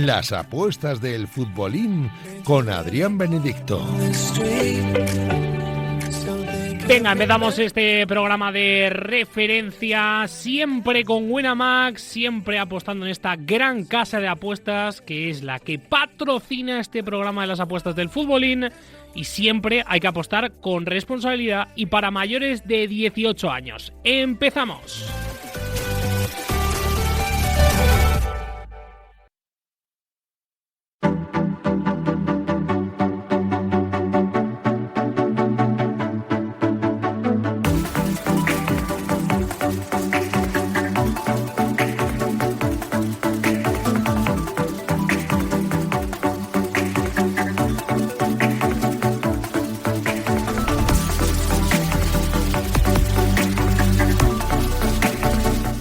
Las apuestas del futbolín con Adrián Benedicto. Venga, empezamos este programa de referencia, siempre con Winamax, siempre apostando en esta gran casa de apuestas, que es la que patrocina este programa de las apuestas del futbolín, y siempre hay que apostar con responsabilidad y para mayores de 18 años. ¡Empezamos!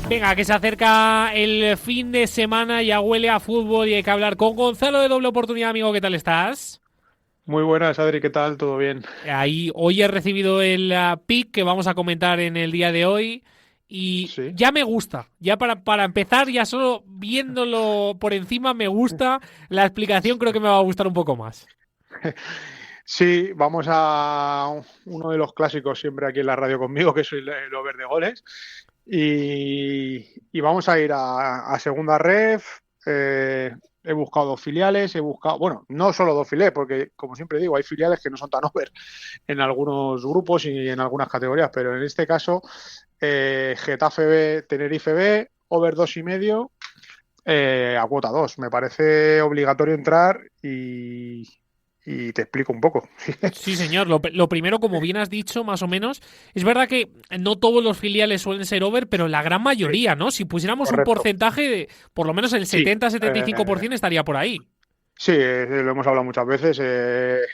Venga, que se acerca el fin de semana, ya huele a fútbol y hay que hablar con Gonzalo de Doble Oportunidad. Amigo, ¿qué tal estás? Muy buenas, Adri, ¿qué tal? ¿Todo bien? Hoy he recibido el pick que vamos a comentar en el día de hoy y ¿sí? Ya me gusta. Ya para empezar, ya solo viéndolo por encima me gusta. La explicación creo que me va a gustar un poco más. Sí, vamos a uno de los clásicos siempre aquí en la radio conmigo, que soy el over de goles. Y vamos a ir a segunda ref. He buscado 2 filiales, bueno, no solo 2 filiales, porque como siempre digo, hay filiales que no son tan over en algunos grupos y en algunas categorías, pero en este caso Getafe B, Tenerife B, over 2,5 a cuota 2. Me parece obligatorio entrar y te explico un poco. Sí, señor. Lo primero, como bien has dicho, más o menos, es verdad que no todos los filiales suelen ser over, pero la gran mayoría, ¿no? Si pusiéramos un porcentaje, por lo menos el 70-75% estaría por ahí. Sí, lo hemos hablado muchas veces.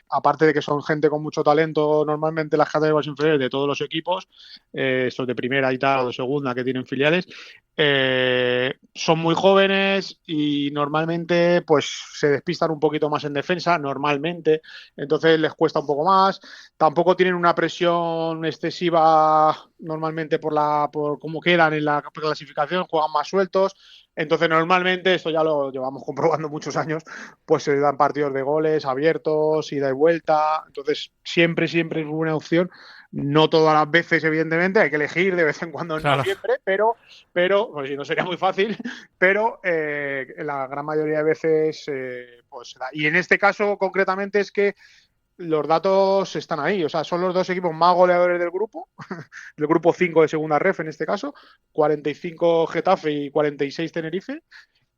Aparte de que son gente con mucho talento, normalmente las categorías inferiores de todos los equipos, estos de primera y tal, o de segunda que tienen filiales, son muy jóvenes y normalmente pues se despistan un poquito más en defensa, normalmente, entonces les cuesta un poco más. Tampoco tienen una presión excesiva normalmente por cómo quedan en la clasificación, juegan más sueltos. Entonces, normalmente, esto ya lo llevamos comprobando muchos años, pues se dan partidos de goles abiertos, ida y vuelta. Entonces, siempre es buena opción. No todas las veces, evidentemente, hay que elegir de vez en cuando, claro. No siempre, pero pues si no sería muy fácil, pero la gran mayoría de veces pues se da. Y en este caso, concretamente, es que los datos están ahí, o sea, son los 2 equipos más goleadores del grupo 5 de segunda ref en este caso, 45 Getafe y 46 Tenerife,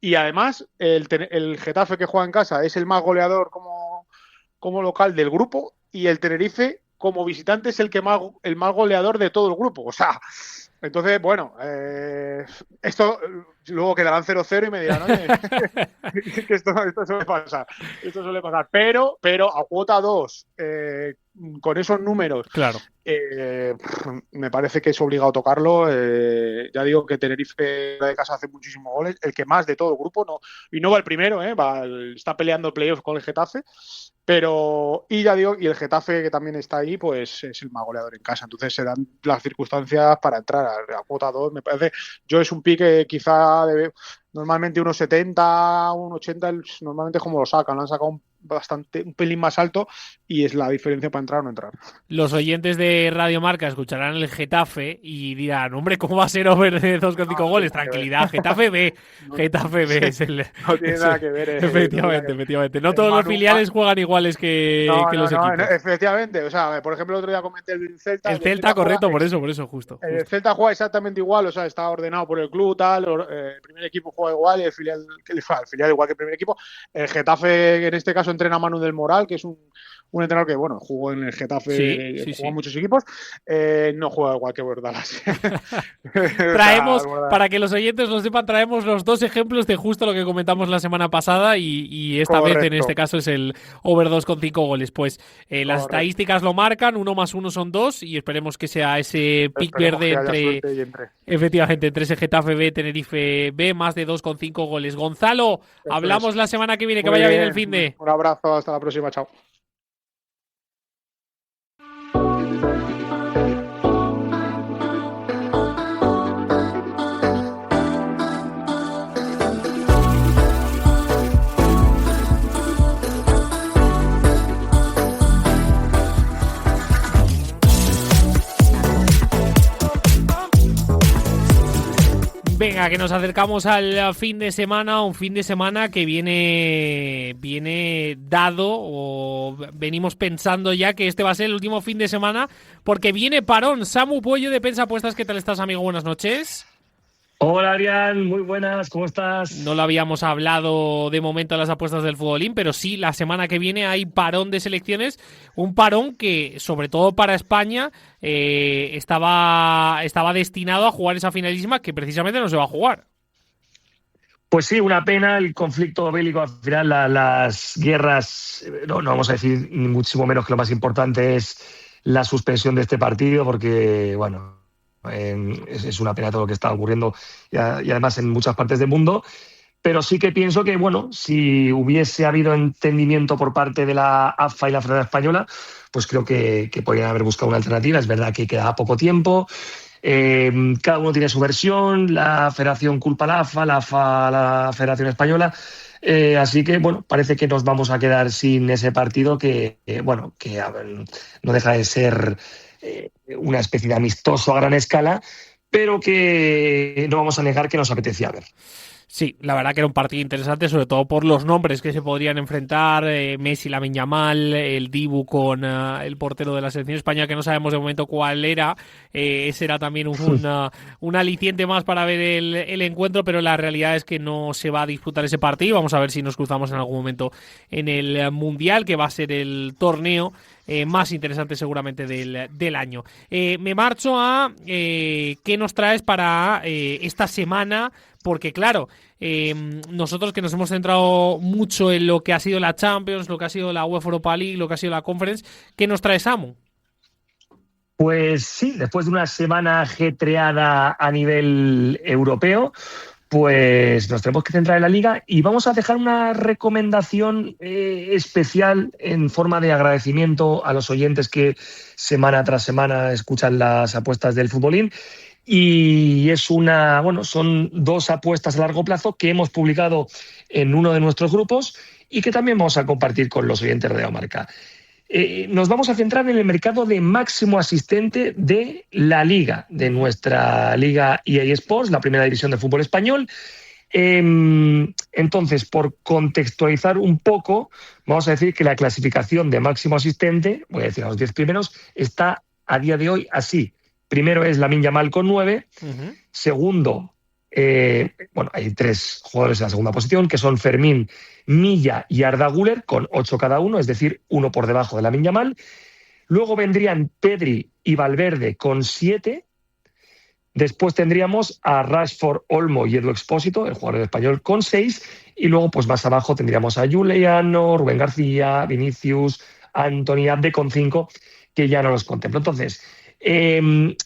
y además el Getafe que juega en casa es el más goleador como local del grupo, y el Tenerife como visitante es el más goleador de todo el grupo, o sea, entonces, bueno, esto luego quedarán 0-0 y me dirán, oye, que esto suele pasar, pero a cuota 2, con esos números, claro. Me parece que es obligado tocarlo. Ya digo que Tenerife de casa hace muchísimos goles, el que más de todo el grupo, y no va el primero, está peleando el playoff con el Getafe, pero y ya digo, y el Getafe que también está ahí, pues es el más goleador en casa, entonces se dan las circunstancias para entrar a cuota 2, me parece. Yo es un pique quizá normalmente unos 70, unos 80, normalmente es como lo sacan, lo han sacado un pelín más alto y es la diferencia para entrar o no entrar. Los oyentes de Radio Marca escucharán el Getafe y dirán, hombre, ¿cómo va a ser over de 2,5 goles? Tranquilidad, Getafe B. Getafe B es el... No tiene nada que ver. Efectivamente. No todos los filiales juegan iguales que los equipos. Efectivamente, o sea, por ejemplo, el otro día comenté el Celta. El Celta, correcto, por eso, justo. El Celta juega exactamente igual, o sea, está ordenado por el club, tal, el primer equipo juega igual y el filial igual que el primer equipo. El Getafe, en este caso, entrena a Manu del Moral, que es un entrenador que, bueno, jugó en el Getafe, jugó en muchos equipos, no juega igual que Bordalas. Traemos, para que los oyentes lo sepan, traemos los 2 ejemplos de justo lo que comentamos la semana pasada y esta vez, en este caso, es el over 2,5 goles. Pues las estadísticas lo marcan, 1 más 1 son 2 y esperemos que sea ese pick verde efectivamente, entre ese Getafe B, Tenerife B, más de 2,5 goles. Gonzalo, hablamos la semana que viene, que vaya bien el finde. Un abrazo, hasta la próxima, chao. Venga, que nos acercamos al fin de semana, un fin de semana que viene dado, o venimos pensando ya que este va a ser el último fin de semana, porque viene parón. Samu Puello de Pensa Apuestas, ¿qué tal estás, amigo? Buenas noches. Hola, Adrián, muy buenas, ¿cómo estás? No lo habíamos hablado de momento en las apuestas del futbolín, pero sí, la semana que viene hay parón de selecciones, un parón que, sobre todo para España, estaba destinado a jugar esa finalísima que precisamente no se va a jugar. Pues sí, una pena el conflicto bélico, al final las guerras, no vamos a decir ni muchísimo menos que lo más importante es la suspensión de este partido, porque, bueno, es una pena todo lo que está ocurriendo y además en muchas partes del mundo, pero sí que pienso que, bueno, si hubiese habido entendimiento por parte de la AFA y la Federación Española, pues creo que podrían haber buscado una alternativa. Es verdad que queda poco tiempo, cada uno tiene su versión, la Federación culpa a la AFA a la Federación Española, así que, bueno, parece que nos vamos a quedar sin ese partido que no deja de ser una especie de amistoso a gran escala, pero que no vamos a negar que nos apetecía ver. Sí, la verdad que era un partido interesante, sobre todo por los nombres que se podrían enfrentar, Messi, Lamine Yamal, el Dibu con el portero de la selección española, que no sabemos de momento cuál era. Ese era también un aliciente más para ver el encuentro, pero la realidad es que no se va a disputar ese partido. Vamos a ver si nos cruzamos en algún momento en el Mundial, que va a ser el torneo más interesante seguramente del año. Me marcho a qué nos traes para esta semana, porque claro, nosotros que nos hemos centrado mucho en lo que ha sido la Champions, lo que ha sido la UEFA Europa League, lo que ha sido la Conference, ¿qué nos trae Samu? Pues sí, después de una semana ajetreada a nivel europeo, pues nos tenemos que centrar en la Liga y vamos a dejar una recomendación especial en forma de agradecimiento a los oyentes que semana tras semana escuchan las apuestas del futbolín. Y son 2 apuestas a largo plazo que hemos publicado en uno de nuestros grupos y que también vamos a compartir con los oyentes de Radio Marca. Nos vamos a centrar en el mercado de máximo asistente de la Liga, de nuestra Liga EA Sports, la primera división de fútbol español. Entonces, por contextualizar un poco, vamos a decir que la clasificación de máximo asistente, voy a decir a los 10 primeros, está a día de hoy así. Primero es Lamine Yamal con 9. Uh-huh. Segundo, hay 3 jugadores en la segunda posición, que son Fermín, Milla y Arda Güler, con 8 cada uno, es decir, 1 por debajo de Lamine Yamal. Luego vendrían Pedri y Valverde con 7. Después tendríamos a Rashford, Olmo y Edu Expósito, el jugador español, con 6. Y luego, pues más abajo, tendríamos a Juliano, Rubén García, Vinicius, Anthony Abde con 5, que ya no los contemplo. Entonces,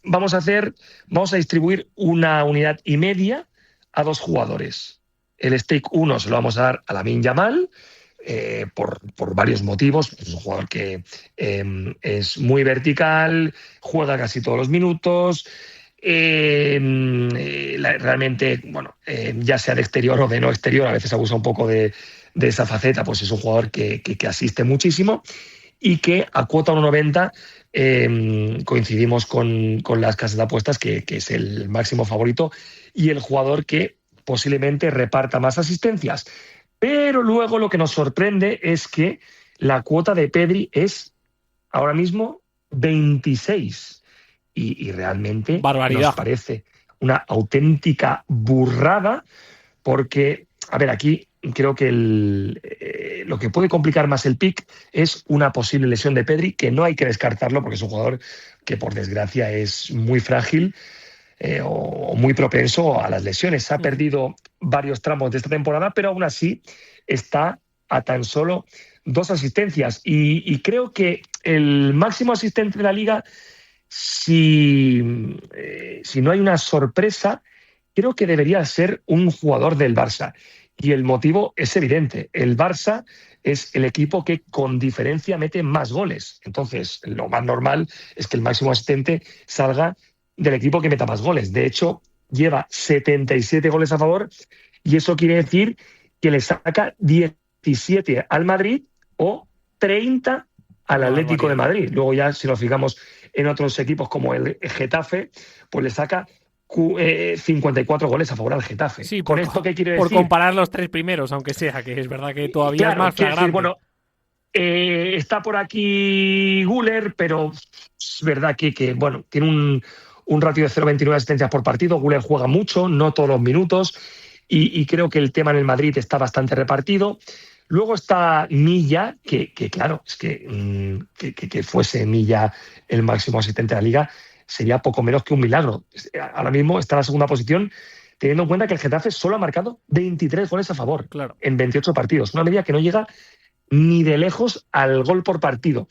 vamos a distribuir una unidad y media a 2 jugadores. El stake 1 se lo vamos a dar a Lamine Yamal por varios motivos. Es un jugador que es muy vertical, juega casi todos los minutos. Realmente, ya sea de exterior o de no exterior, a veces abusa un poco de esa faceta, pues es un jugador que asiste muchísimo y que a cuota 1,90 coincidimos con las casas de apuestas que es el máximo favorito y el jugador que posiblemente reparta más asistencias. Pero luego lo que nos sorprende es que la cuota de Pedri es ahora mismo 26 y realmente barbaridad. Nos parece una auténtica burrada porque, a ver, aquí creo que lo que puede complicar más el pick es una posible lesión de Pedri, que no hay que descartarlo porque es un jugador que por desgracia es muy frágil o muy propenso a las lesiones. Ha perdido varios tramos de esta temporada, pero aún así está a tan solo 2 asistencias. Y creo que el máximo asistente de la Liga, si no hay una sorpresa, creo que debería ser un jugador del Barça. Y el motivo es evidente. El Barça es el equipo que con diferencia mete más goles. Entonces, lo más normal es que el máximo asistente salga del equipo que meta más goles. De hecho, lleva 77 goles a favor y eso quiere decir que le saca 17 al Madrid o 30 al Atlético de Madrid. Luego ya, si nos fijamos en otros equipos como el Getafe, pues le saca 54 goles a favor al Getafe. Sí, ¿Con esto qué quiere decir? Por comparar los 3 primeros, aunque sea, que es verdad que todavía claro, es más flagrante. Decir, bueno, está por aquí Güler, pero es verdad que bueno, tiene un ratio de 0,29 asistencias por partido. Güler juega mucho, no todos los minutos, y creo que el tema en el Madrid está bastante repartido. Luego está Milla, que claro, es que fuese Milla el máximo asistente de la Liga sería poco menos que un milagro. Ahora mismo está en la segunda posición, teniendo en cuenta que el Getafe solo ha marcado 23 goles a favor en 28 partidos. Una media que no llega ni de lejos al gol por partido.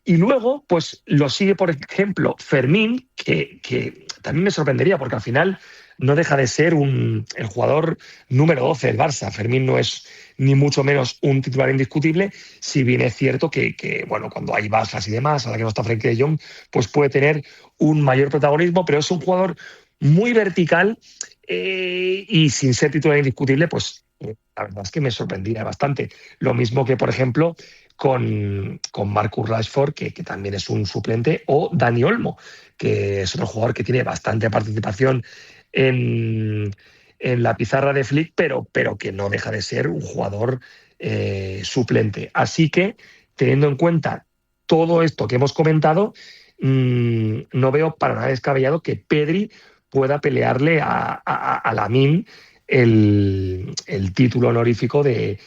Y luego, pues lo sigue, por ejemplo, Fermín, que también me sorprendería, porque al final no deja de ser el jugador número 12 del Barça. Fermín no es ni mucho menos un titular indiscutible, si bien es cierto que bueno, cuando hay bajas y demás, a la que no está Frenkie de Jong, pues puede tener un mayor protagonismo, pero es un jugador muy vertical y sin ser titular indiscutible, pues la verdad es que me sorprendía bastante. Lo mismo que, por ejemplo, con Marcus Rashford, que también es un suplente, o Dani Olmo, que es otro jugador que tiene bastante participación en la pizarra de Flick, pero que no deja de ser un jugador suplente. Así que, teniendo en cuenta todo esto que hemos comentado, no veo para nada descabellado que Pedri pueda pelearle a Lamine el título honorífico de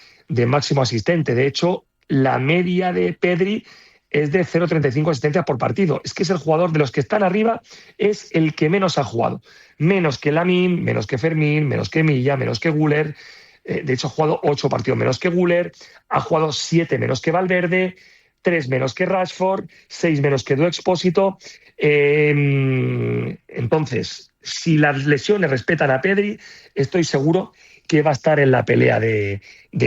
máximo asistente. De hecho, la media de Pedri es de 0,35 asistencias por partido. Es que es el jugador de los que están arriba, es el que menos ha jugado. Menos que Lamine, menos que Fermín, menos que Milla, menos que Güler. De hecho, ha jugado 8 partidos menos que Güler, ha jugado 7 menos que Valverde, 3 menos que Rashford, 6 menos que Du Expósito. Entonces, si las lesiones respetan a Pedri, estoy seguro que va a estar en la pelea de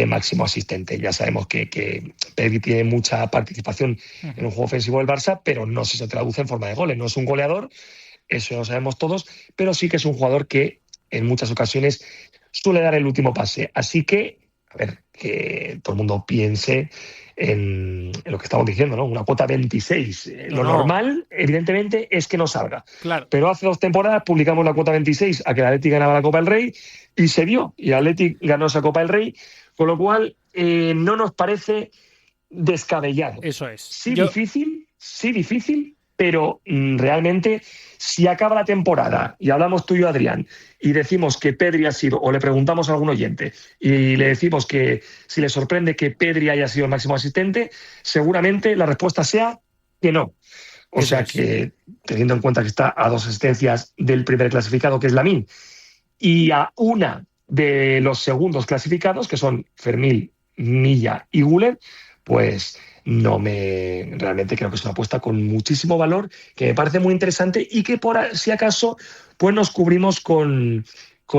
máximo asistente. Ya sabemos que Pedri tiene mucha participación en un juego ofensivo del Barça, pero no se traduce en forma de goles. No es un goleador, eso ya lo sabemos todos, pero sí que es un jugador que en muchas ocasiones suele dar el último pase. Así que, a ver, que todo el mundo piense en lo que estamos diciendo, ¿no? Una cuota 26. Lo normal, evidentemente, es que no salga. Claro. Pero hace 2 temporadas publicamos la cuota 26 a que el Athletic ganaba la Copa del Rey y se dio. Y el Athletic ganó esa Copa del Rey, con lo cual no nos parece descabellado. Eso es. Sí difícil, pero realmente si acaba la temporada y hablamos tú y yo, Adrián, y decimos que Pedri ha sido, o le preguntamos a algún oyente y le decimos que si le sorprende que Pedri haya sido el máximo asistente, seguramente la respuesta sea que no. O sea que, teniendo en cuenta que está a 2 asistencias del primer clasificado, que es Lamine, y a 1 de los segundos clasificados, que son Fermín, Milla y Güler, pues realmente creo que es una apuesta con muchísimo valor, que me parece muy interesante y que por si acaso pues nos cubrimos con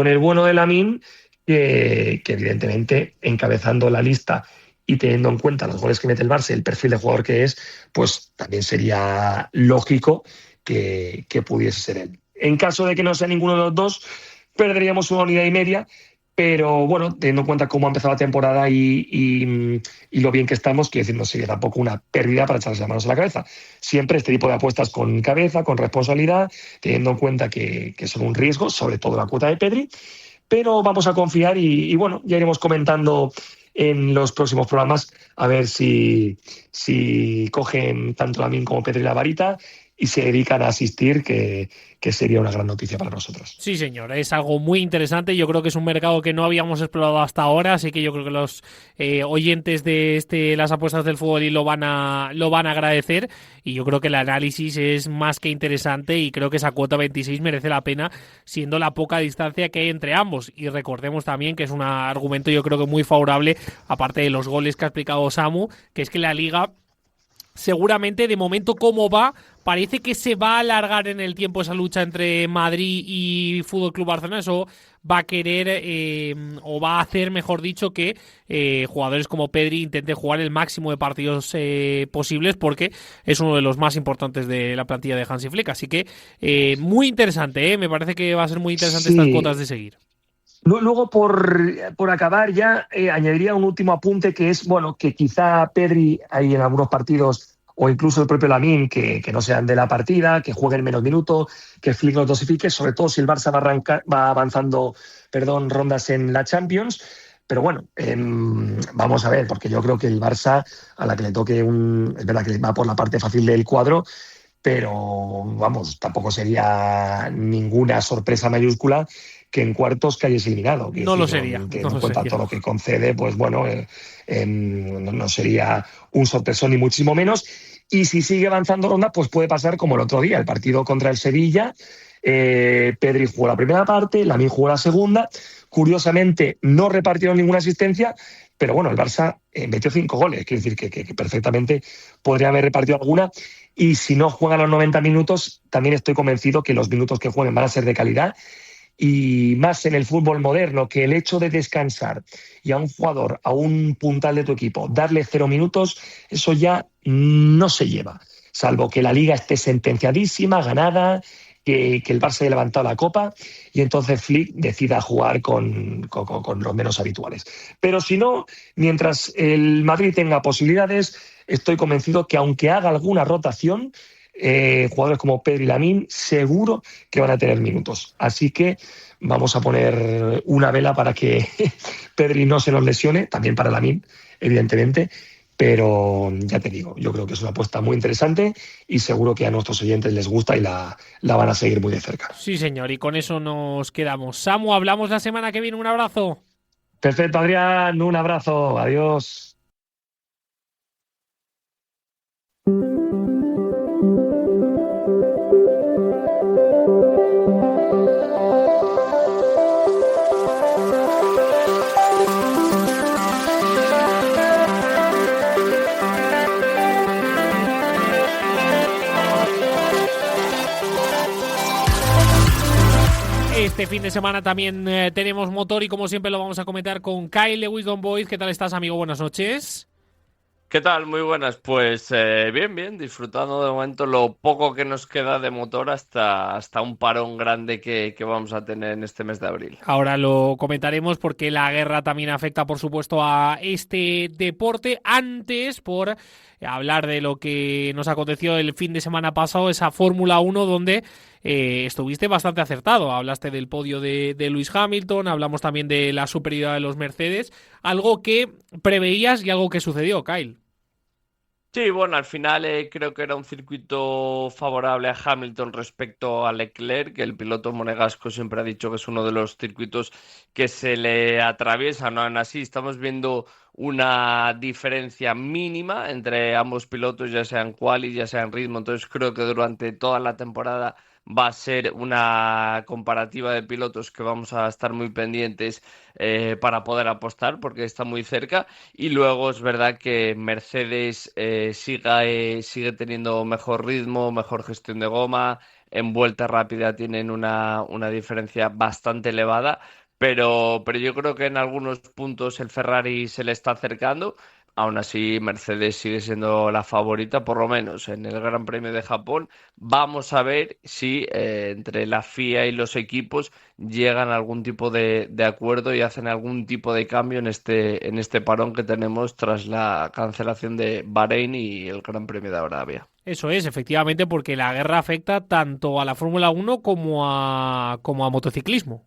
el bueno de Lamine, que evidentemente encabezando la lista y teniendo en cuenta los goles que mete el Barça y el perfil de jugador que es, pues también sería lógico que pudiese ser él. En caso de que no sea ninguno de los dos, perderíamos 1,5 unidades, pero bueno, teniendo en cuenta cómo ha empezado la temporada y lo bien que estamos, quiero decir, no sería tampoco una pérdida para echarse las manos a la cabeza. Siempre este tipo de apuestas con cabeza, con responsabilidad, teniendo en cuenta que son un riesgo, sobre todo la cuota de Pedri, pero vamos a confiar y bueno, ya iremos comentando en los próximos programas a ver si cogen tanto Lamine como Pedri la varita y se dedican a asistir, que sería una gran noticia para nosotros. Sí, señor, es algo muy interesante. Yo creo que es un mercado que no habíamos explorado hasta ahora, así que yo creo que los oyentes de las apuestas del fútbol lo van a agradecer, y yo creo que el análisis es más que interesante y creo que esa cuota 26 merece la pena, siendo la poca distancia que hay entre ambos. Y recordemos también que es un argumento yo creo que muy favorable, aparte de los goles que ha explicado Samu, que es que la Liga seguramente, de momento como va, parece que se va a alargar en el tiempo esa lucha entre Madrid y Fútbol Club Barcelona. Eso va a querer o va a hacer, mejor dicho, que jugadores como Pedri intenten jugar el máximo de partidos posibles, porque es uno de los más importantes de la plantilla de Hansi Flick. Así que muy interesante, me parece que va a ser muy interesante estas cuotas de seguir. Luego, por acabar ya, añadiría un último apunte, que es, bueno, que quizá Pedri ahí en algunos partidos o incluso el propio Lamine, que no sean de la partida, que jueguen menos minutos, que Flick los dosifique, sobre todo si el Barça va avanzando rondas en la Champions. Pero bueno, vamos a ver, porque yo creo que el Barça, a la que le toque es verdad que va por la parte fácil del cuadro, pero vamos, tampoco sería ninguna sorpresa mayúscula que en cuartos que hayas eliminado. No lo sería. Que en cuanto a todo lo que concede, pues bueno, no sería un sorpresón ni muchísimo menos. Y si sigue avanzando ronda, pues puede pasar como el otro día, el partido contra el Sevilla. Pedri jugó la primera parte, Lamine jugó la segunda. Curiosamente, no repartieron ninguna asistencia, pero bueno, el Barça metió 5 goles. Quiere decir que perfectamente podría haber repartido alguna. Y si no juegan los 90 minutos, también estoy convencido que los minutos que jueguen van a ser de calidad. Y más en el fútbol moderno, que el hecho de descansar y a un jugador, a un puntal de tu equipo, darle 0 minutos, eso ya no se lleva. Salvo que la Liga esté sentenciadísima, ganada, que el Barça haya levantado la copa y entonces Flick decida jugar con los menos habituales. Pero si no, mientras el Madrid tenga posibilidades, estoy convencido que aunque haga alguna rotación, jugadores como Pedri y Lamine seguro que van a tener minutos. Así que vamos a poner una vela para que Pedri no se nos lesione, también para Lamine, evidentemente. Pero ya te digo, yo creo que es una apuesta muy interesante y seguro que a nuestros oyentes les gusta y la van a seguir muy de cerca. Sí, señor, y con eso nos quedamos. Samu, hablamos la semana que viene. Un abrazo. Perfecto, Adrián, un abrazo. Adiós. Este fin de semana también tenemos motor y como siempre lo vamos a comentar con Kyle de Wisdom Boys. ¿Qué tal estás, amigo? Buenas noches. ¿Qué tal? Muy buenas. Pues bien, disfrutando de momento lo poco que nos queda de motor hasta un parón grande que vamos a tener en este mes de abril. Ahora lo comentaremos porque la guerra también afecta, por supuesto, a este deporte. Antes, por hablar de lo que nos aconteció el fin de semana pasado, esa Fórmula 1 donde estuviste bastante acertado. Hablaste del podio de Lewis Hamilton, hablamos también de la superioridad de los Mercedes, algo que preveías y algo que sucedió, Kyle. Sí, bueno, al final creo que era un circuito favorable a Hamilton respecto a Leclerc, que el piloto monegasco siempre ha dicho que es uno de los circuitos que se le atraviesa, no aún así estamos viendo una diferencia mínima entre ambos pilotos, ya sea en quali, ya sea en ritmo, entonces creo que durante toda la temporada va a ser una comparativa de pilotos que vamos a estar muy pendientes para poder apostar porque está muy cerca. Y luego es verdad que Mercedes sigue teniendo mejor ritmo, mejor gestión de goma, en vuelta rápida tienen una diferencia bastante elevada. Pero yo creo que en algunos puntos el Ferrari se le está acercando. Aún así, Mercedes sigue siendo la favorita, por lo menos en el Gran Premio de Japón. Vamos a ver si entre la FIA y los equipos llegan a algún tipo de acuerdo y hacen algún tipo de cambio en este parón que tenemos tras la cancelación de Bahrein y el Gran Premio de Arabia. Eso es, efectivamente, porque la guerra afecta tanto a la Fórmula 1 como a motociclismo.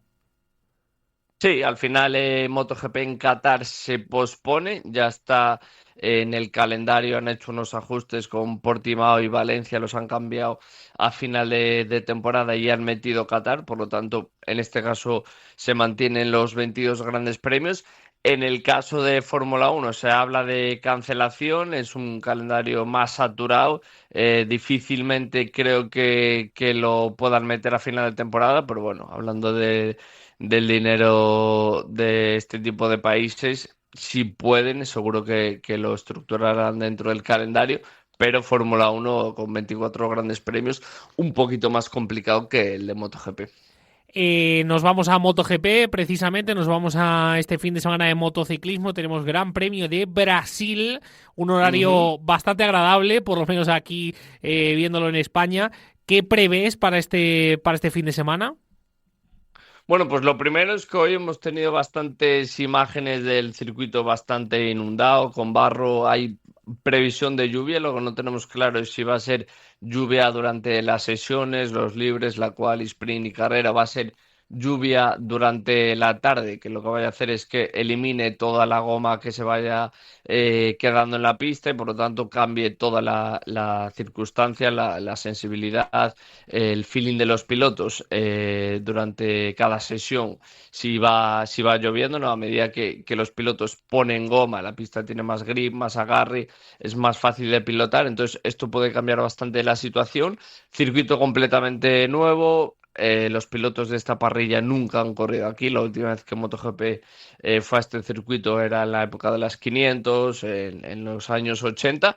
Sí, al final MotoGP en Qatar se pospone, ya está en el calendario, han hecho unos ajustes con Portimao y Valencia, los han cambiado a final de temporada y han metido Qatar, por lo tanto, en este caso se mantienen los 22 grandes premios. En el caso de Fórmula 1 se habla de cancelación, es un calendario más saturado, difícilmente creo que lo puedan meter a final de temporada, pero bueno, hablando del dinero de este tipo de países, si pueden, seguro que lo estructurarán dentro del calendario, pero Fórmula 1 con 24 grandes premios, un poquito más complicado que el de MotoGP. Nos vamos a MotoGP, precisamente, nos vamos a este fin de semana de motociclismo, tenemos Gran Premio de Brasil, un horario bastante agradable, por lo menos aquí viéndolo en España. ¿Qué prevés para este fin de semana? Bueno, pues lo primero es que hoy hemos tenido bastantes imágenes del circuito bastante inundado, con barro, hay previsión de lluvia. Lo que no tenemos claro es si va a ser lluvia durante las sesiones, los libres, la quali, sprint y carrera. Va a ser lluvia durante la tarde, que lo que vaya a hacer es que elimine toda la goma que se vaya quedando en la pista y por lo tanto cambie toda la circunstancia, la sensibilidad, el feeling de los pilotos durante cada sesión. Si va lloviendo, ¿no? A medida que los pilotos ponen goma, la pista tiene más grip, más agarre, es más fácil de pilotar, entonces esto puede cambiar bastante la situación. Circuito completamente nuevo. Los pilotos de esta parrilla nunca han corrido aquí. La última vez que MotoGP fue a este circuito era en la época de las 500, en los años 80.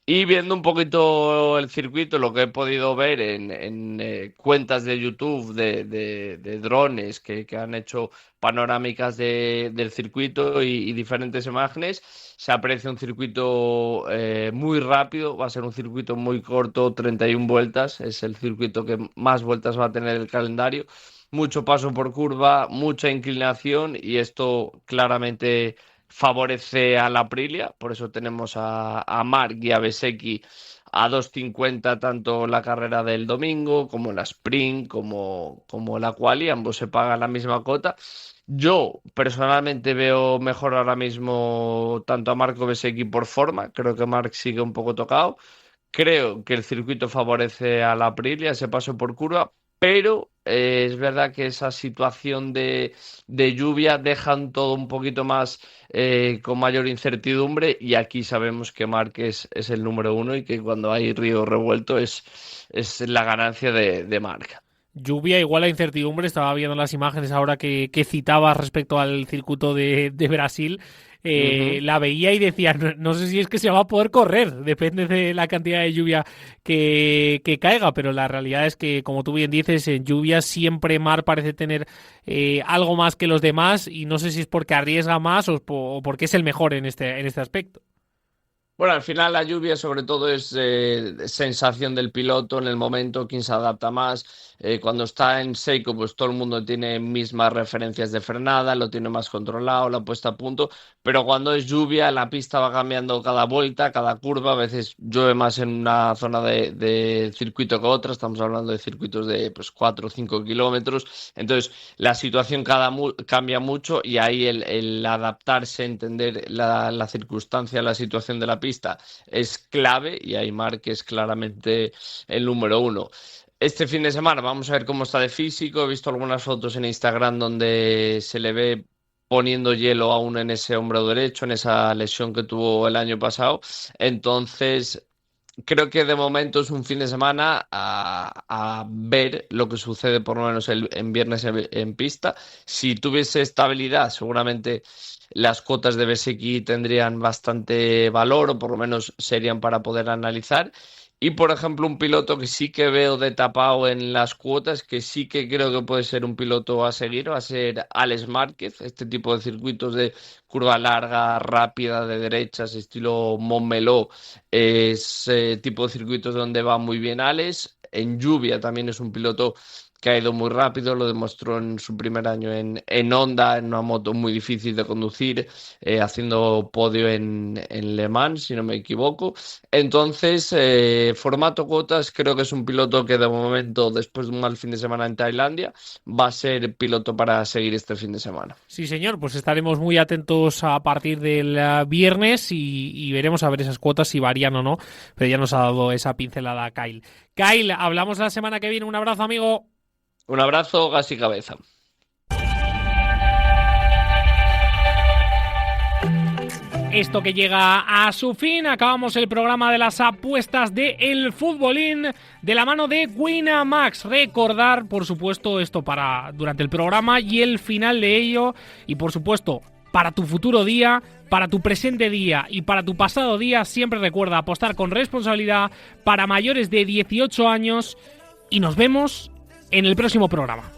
Y viendo un poquito el circuito, lo que he podido ver en cuentas de YouTube de drones que han hecho panorámicas del circuito y diferentes imágenes, se aprecia un circuito muy rápido. Va a ser un circuito muy corto, 31 vueltas, es el circuito que más vueltas va a tener el calendario, mucho paso por curva, mucha inclinación y esto claramente favorece a la Aprilia. Por eso tenemos a Marc y a Bezzecchi a 2.50 tanto la carrera del domingo como la sprint, como la quali, ambos se pagan la misma cota. Yo personalmente veo mejor ahora mismo tanto a Marco Bezzecchi por forma, creo que Marc sigue un poco tocado, creo que el circuito favorece a la Aprilia, ese paso por curva, pero es verdad que esa situación de lluvia dejan todo un poquito más con mayor incertidumbre y aquí sabemos que Marc es el número uno y que cuando hay río revuelto es la ganancia de Marc. Lluvia igual a incertidumbre, estaba viendo las imágenes ahora que citabas respecto al circuito de Brasil. La veía y decía, no sé si es que se va a poder correr, depende de la cantidad de lluvia que caiga, pero la realidad es que, como tú bien dices, en lluvia siempre Marc parece tener algo más que los demás y no sé si es porque arriesga más o porque es el mejor en este aspecto. Bueno, al final la lluvia sobre todo es sensación del piloto en el momento, quién se adapta más. Cuando está en seco, pues todo el mundo tiene mismas referencias de frenada, lo tiene más controlado, la puesta a punto, pero cuando es lluvia la pista va cambiando cada vuelta, cada curva, a veces llueve más en una zona de circuito que otra, estamos hablando de circuitos de pues 4 o 5 kilómetros, entonces la situación cambia mucho y ahí el adaptarse, entender la circunstancia, la situación de la pista es clave y ahí Marc es claramente el número uno. Este fin de semana vamos a ver cómo está de físico. He visto algunas fotos en Instagram donde se le ve poniendo hielo aún en ese hombro derecho, en esa lesión que tuvo el año pasado. Entonces, creo que de momento es un fin de semana a ver lo que sucede por lo menos en viernes en pista. Si tuviese estabilidad, seguramente las cuotas de Bezzecchi tendrían bastante valor o por lo menos serían para poder analizar. Y, por ejemplo, un piloto que sí que veo de tapado en las cuotas, que sí que creo que puede ser un piloto a seguir, va a ser Alex Márquez. Este tipo de circuitos de curva larga, rápida, de derechas, estilo Montmeló, es tipo de circuitos donde va muy bien Alex. En lluvia también es un piloto que ha ido muy rápido, lo demostró en su primer año en Honda, en una moto muy difícil de conducir, haciendo podio en Le Mans, si no me equivoco. Entonces, formato cuotas, creo que es un piloto que de momento, después de un mal fin de semana en Tailandia, va a ser piloto para seguir este fin de semana. Sí, señor, pues estaremos muy atentos a partir del viernes y veremos a ver esas cuotas si varían o no, pero ya nos ha dado esa pincelada Kyle. Kyle, hablamos la semana que viene. Un abrazo, amigo. Un abrazo, gas y cabeza. Esto que llega a su fin, acabamos el programa de las apuestas de El Futbolín de la mano de Winamax. Recordar, por supuesto, esto para durante el programa y el final de ello, y por supuesto, para tu futuro día, para tu presente día y para tu pasado día, siempre recuerda apostar con responsabilidad para mayores de 18 años y nos vemos en el próximo programa.